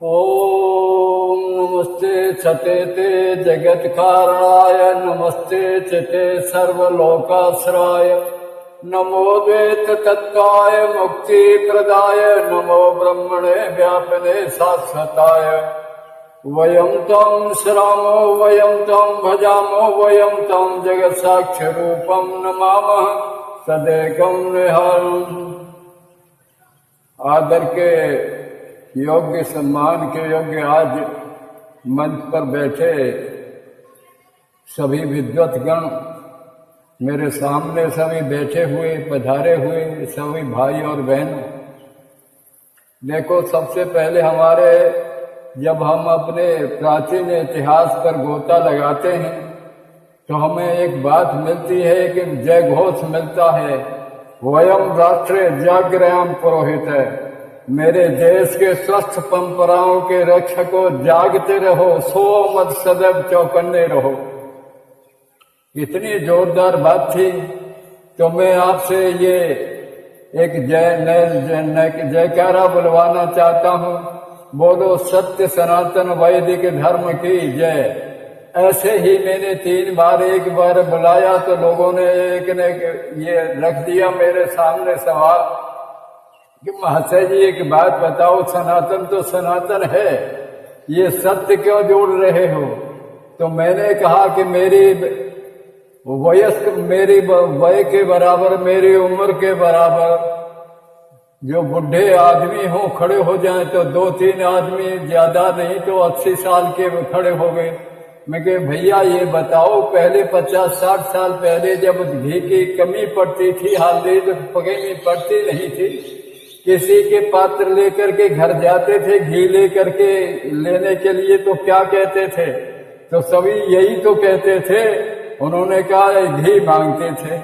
ओम नमस्ते सतेते जगत्कारणाय नमस्ते चिते सर्वलोकाश्रय नमो द्वैत तत्त्वाय मुक्ति प्रदाय नमो ब्रह्मणे व्यापने शाश्वताय वयं तं श्रामो वयं तं भजामो वयं तं जगत् साक्ष्य रूपं नमामः सदैकं निहारम्। आदर के योग्य सम्मान के योग्य आज मंच पर बैठे सभी विद्वतगण, मेरे सामने सभी बैठे हुए पधारे हुए सभी भाई और बहनों, देखो सबसे पहले हमारे जब हम अपने प्राचीन इतिहास पर गोता लगाते हैं तो हमें एक बात मिलती है कि जय घोष मिलता है, वयम राष्ट्रे जागृयाम पुरोहित है, मेरे देश के स्वस्थ परंपराओं के रक्षकों जागते रहो, सो मत सदैव चौकन्ने रहो। इतनी जोरदार बात थी तो मैं आपसे ये एक जयकारा बुलवाना चाहता हूँ, बोलो सत्य सनातन वैदिक धर्म की जय। ऐसे ही मैंने 3 बार एक बार बुलाया तो लोगों ने एक ने ये रख दिया मेरे सामने सवाल कि महाशय जी एक बात बताओ, सनातन तो सनातन है, ये सत्य क्यों जोड़ रहे हो? तो मैंने कहा कि मेरी वय के बराबर, मेरी उम्र के बराबर जो बुढ़े आदमी हो खड़े हो जाएं तो 2-3 आदमी, ज्यादा नहीं तो 80 साल के खड़े हो गए। मैं कहे भैया ये बताओ, पहले 50-60 साल पहले जब घी की कमी पड़ती थी, हल्दी कमी पड़ती नहीं थी, किसी के पात्र लेकर के घर जाते थे घी लेकर के लेने के लिए तो क्या कहते थे? तो सभी यही तो कहते थे। उन्होंने कहा घी मांगते थे।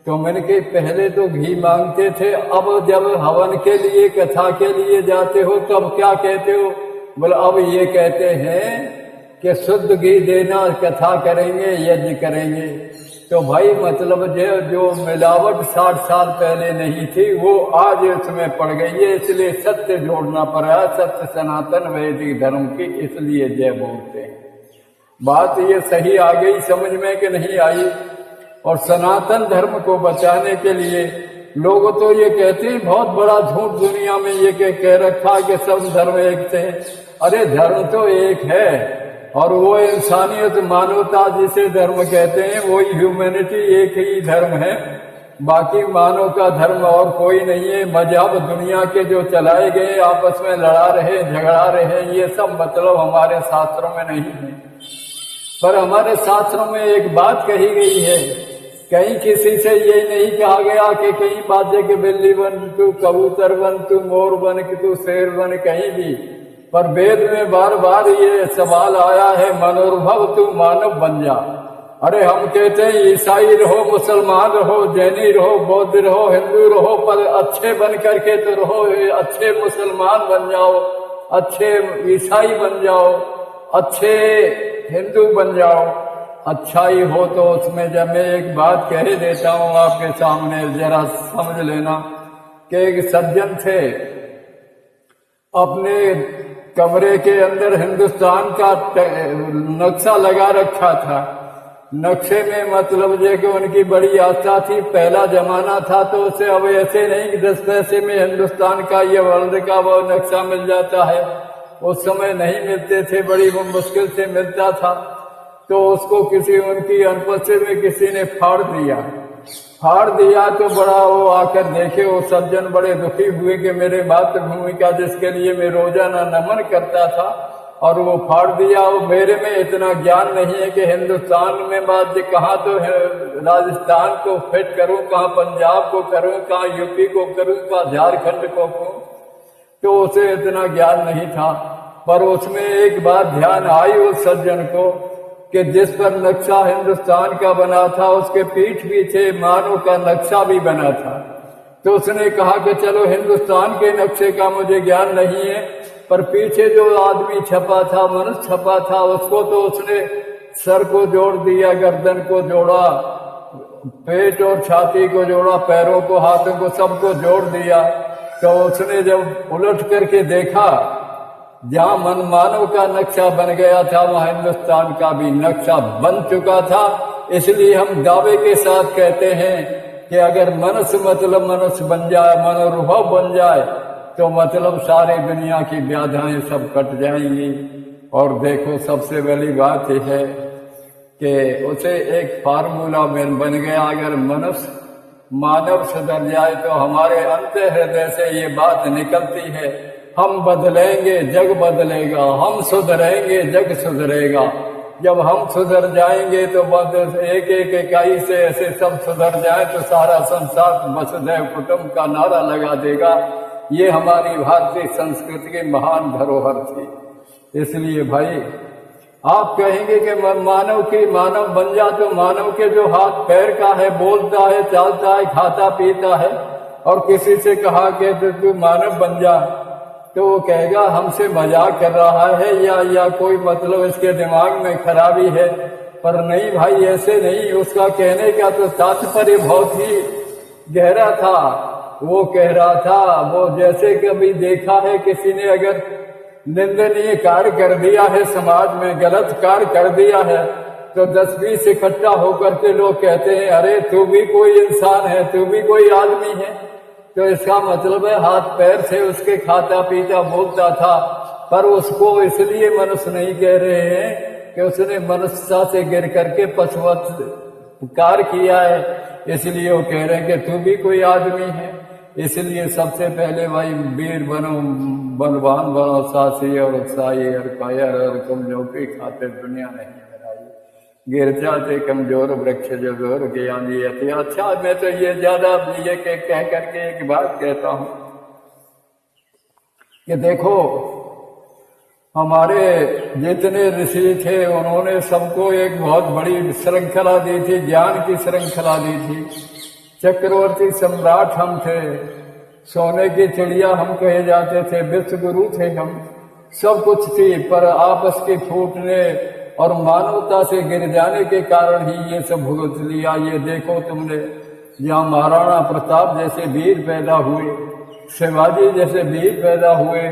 तो मैंने कहा पहले तो घी मांगते थे, अब जब हवन के लिए कथा के लिए जाते हो तब क्या कहते हो? बोले अब ये कहते हैं कि शुद्ध घी देना, कथा करेंगे, यज्ञ करेंगे। तो भाई मतलब जो मिलावट 60 साल पहले नहीं थी वो आज इसमें पड़ गई है, इसलिए सत्य जोड़ना पड़ा। सत्य सनातन वैदिक धर्म की इसलिए जय बोलते हैं। बात ये सही आ गई समझ में कि नहीं आई? और सनातन धर्म को बचाने के लिए लोग तो ये कहते हैं, बहुत बड़ा झूठ दुनिया में ये कह रखा कि सब धर्म एक थे। अरे धर्म तो एक है, और वो इंसानियत, मानवता जिसे धर्म कहते हैं, वो ह्यूमैनिटी एक ही धर्म है, बाकी मानव का धर्म और कोई नहीं है। मजहब दुनिया के जो चलाए गए, आपस में लड़ा रहे, झगड़ा रहे, ये सब मतलब हमारे शास्त्रों में नहीं है। पर हमारे शास्त्रों में एक बात कही गई है, कहीं किसी से ये नहीं कहा गया कि कहीं बाजे के बिल्ली बन तू, कबूतर बन तू, मोर बन कि तू शेर बन, कहीं भी। पर वेद में बार बार ये सवाल आया है, मनोर्भव तू मानव बन जा। अरे हम कहते हैं ईसाई रहो, मुसलमान रहो, जैनी रहो, बौद्ध रहो, हिंदू रहो, पर अच्छे बन करके तो रहो। अच्छे मुसलमान बन जाओ, अच्छे ईसाई बन जाओ, अच्छे हिंदू बन जाओ। अच्छाई हो तो उसमें जब मैं एक बात कह देता हूँ आपके सामने, जरा समझ लेना कि एक सज्जन थे, अपने कमरे के अंदर हिंदुस्तान का नक्शा लगा रखा था। नक्शे में मतलब जो कि उनकी बड़ी आस्था थी, पहला जमाना था तो उसे अब ऐसे नहीं कि 10 पैसे में हिंदुस्तान का ये वर्ल्ड का वो नक्शा मिल जाता है, उस समय नहीं मिलते थे, बड़ी मुश्किल से मिलता था। तो उसको किसी उनकी अनुपस्थिति में किसी ने फाड़ दिया तो बड़ा वो आकर देखे, वो सज्जन बड़े दुखी हुए कि मेरे मातृभूमि का जिसके लिए मैं रोजाना नमन करता था और वो फाड़ दिया। वो मेरे में इतना ज्ञान नहीं है कि हिंदुस्तान में बात कहाँ तो राजस्थान को फिट करूं, कहाँ पंजाब को करूं, कहाँ यूपी को करूं, कहाँ झारखंड को करूं, तो उसे इतना ज्ञान नहीं था। पर उसमें एक बात ध्यान आई उस सज्जन को कि जिस पर नक्शा हिंदुस्तान का बना था उसके पीठ पीछे मानव का नक्शा भी बना था। तो उसने कहा कि चलो हिंदुस्तान के नक्शे का मुझे ज्ञान नहीं है, पर पीछे जो आदमी छपा था, मनुष्य छपा था, उसको तो उसने सर को जोड़ दिया, गर्दन को जोड़ा, पेट और छाती को जोड़ा, पैरों को, हाथों को, सबको जोड़ दिया। तो उसने जब उलट करके देखा जहां मनमानव का नक्शा बन गया था वहां हिंदुस्तान का भी नक्शा बन चुका था। इसलिए हम दावे के साथ कहते हैं कि अगर मनुष्य मतलब मनुष्य बन जाए, मनोरूप बन जाए, तो मतलब सारी दुनिया की व्याधियां सब कट जाएंगी। और देखो सबसे बड़ी बात यह है कि उसे एक फार्मूला में बन गया, अगर मनुष्य मानव सुधर जाए तो हमारे अंत हृदय से ये बात निकलती है, हम बदलेंगे जग बदलेगा, हम सुधरेंगे जग सुधरेगा। जब हम सुधर जाएंगे तो एक एक इकाई से ऐसे सब सुधर जाए तो सारा संसार वसुधैव कुटुंब का नारा लगा देगा। ये हमारी भारतीय संस्कृति की महान धरोहर थी। इसलिए भाई आप कहेंगे कि मानव की मानव बन जा, तो मानव के जो हाथ पैर का है, बोलता है, चलता है, खाता पीता है, और किसी से कहा कि तू मानव बन जा, तो वो कहेगा हमसे मजाक कर रहा है या कोई मतलब इसके दिमाग में खराबी है। पर नहीं भाई, ऐसे नहीं। उसका कहने का तो तात्पर्य बहुत ही गहरा था। वो कह रहा था, वो जैसे कभी देखा है किसी ने अगर निंदनीय कार्य कर दिया है, समाज में गलत कार्य कर दिया है, तो 10-20 इकट्ठा होकर के लोग कहते हैं अरे तू भी कोई इंसान है, तू भी कोई आदमी है। तो इसका मतलब है हाथ पैर से उसके खाता पीता बोलता था। पर उसको इसलिए मनुष्य नहीं कह रहे हैं कि उसने मनुष्यता से गिर करके पशुवत कार्य किया है, इसलिए वो कह रहे हैं कि तू भी कोई आदमी है। इसलिए सबसे पहले भाई वीर बनो, बलवान बनो, साहसी और उत्साही और कायर और कमजोरी खाते दुनिया नहीं बनाई, गिर जाते कमजोर वृक्ष जो जोर ज्ञान ये थी। अच्छा, मैं तो ये ज्यादा ये कह करके एक बात कहता हूं कि देखो हमारे जितने ऋषि थे उन्होंने सबको एक बहुत बड़ी श्रृंखला दी थी, ज्ञान की श्रृंखला दी थी। चक्रवर्ती सम्राट हम थे, सोने की चिड़िया हम कहे जाते थे, विश्व गुरु थे हम, सब कुछ थी। पर आपस के फूटने और मानवता से गिर जाने के कारण ही ये सब भुगत लिया। ये देखो तुमने, जहाँ महाराणा प्रताप जैसे वीर पैदा हुए, शिवाजी जैसे वीर पैदा हुए,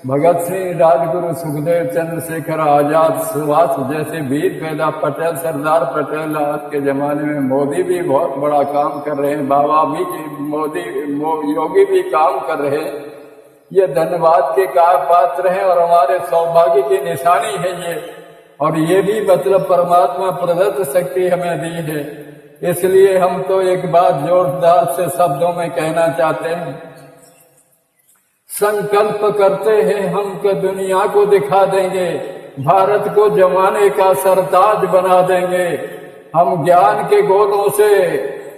भगत सिंह, राजगुरु, सुखदेव, चंद्रशेखर आजाद, सुभाष जैसे वीर पैदा, पटेल, सरदार पटेल, आज के जमाने में मोदी भी बहुत बड़ा काम कर रहे हैं, बाबा भी, मोदी, योगी भी काम कर रहे हैं। ये धन्यवाद के पात्र हैं और हमारे सौभाग्य की निशानी है ये। और ये भी मतलब परमात्मा प्रदत्त शक्ति हमें दी है। इसलिए हम तो एक बात जोरदार से शब्दों में कहना चाहते हैं, संकल्प करते हैं हम कि दुनिया को दिखा देंगे, भारत को जमाने का सरताज बना देंगे। हम ज्ञान के गोलों से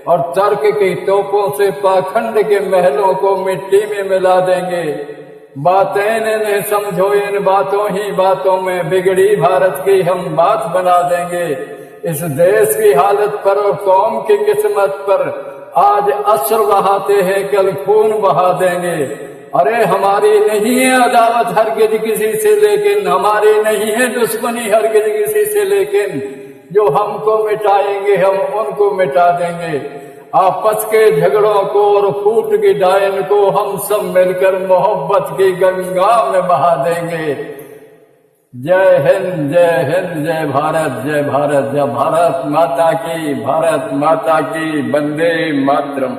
और तर्क की तोपों से पाखंड के महलों को मिट्टी में मिला देंगे। बातें न समझो इन बातों ही बातों में, बिगड़ी भारत की हम बात बना देंगे। इस देश की हालत पर और कौम की किस्मत पर आज अश्रु बहाते हैं, कल खून बहा देंगे। अरे हमारी नहीं है अदावत हरगिज किसी से, लेकिन हमारी नहीं है दुश्मनी हरगिज किसी से, लेकिन जो हमको मिटाएंगे हम उनको मिटा देंगे। आपस के झगड़ों को और फूट की डायन को हम सब मिलकर मोहब्बत की गंगा में बहा देंगे। जय हिंद, जय हिंद, जय भारत, जय भारत, जय भारत माता की, भारत माता की, वंदे मातरम।